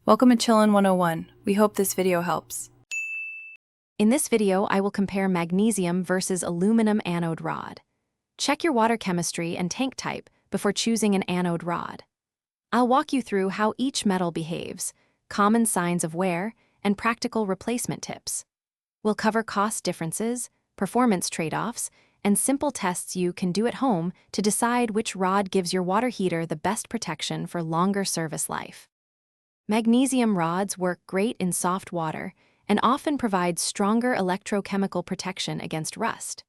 Welcome to Chillin' 101. We hope this video helps. In this video, I will compare magnesium versus aluminum anode rod. Check your water chemistry and tank type before choosing an anode rod. I'll walk you through how each metal behaves, common signs of wear, and practical replacement tips. We'll cover cost differences, performance trade-offs, and simple tests you can do at home to decide which rod gives your water heater the best protection for longer service life. Magnesium rods work great in soft water and often provide stronger electrochemical protection against rust.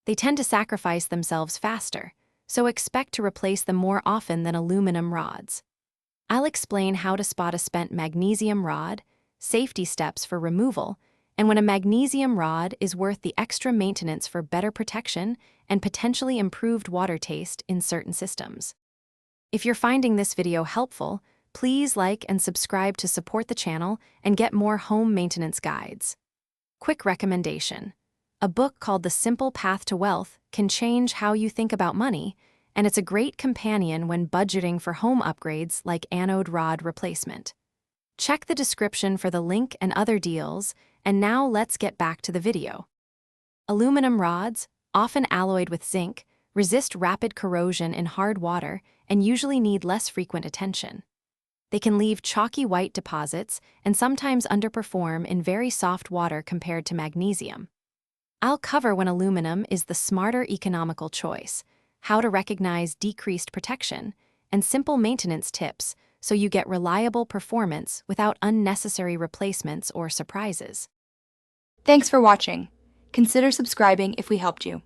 They tend to sacrifice themselves faster, so expect to replace them more often than aluminum rods. I'll explain how to spot a spent magnesium rod, safety steps for removal, and when a magnesium rod is worth the extra maintenance for better protection and potentially improved water taste in certain systems. If you're finding this video helpful, please like and subscribe to support the channel and get more home maintenance guides. Quick recommendation. A book called The Simple Path to Wealth can change how you think about money, and it's a great companion when budgeting for home upgrades like anode rod replacement. Check the description for the link and other deals, and now let's get back to the video. Aluminum rods, often alloyed with zinc, resist rapid corrosion in hard water and usually need less frequent attention. They can leave chalky white deposits and sometimes underperform in very soft water compared to magnesium. I'll cover when aluminum is the smarter economical choice, how to recognize decreased protection, and simple maintenance tips so you get reliable performance without unnecessary replacements or surprises. Thanks for watching. Consider subscribing if we helped you.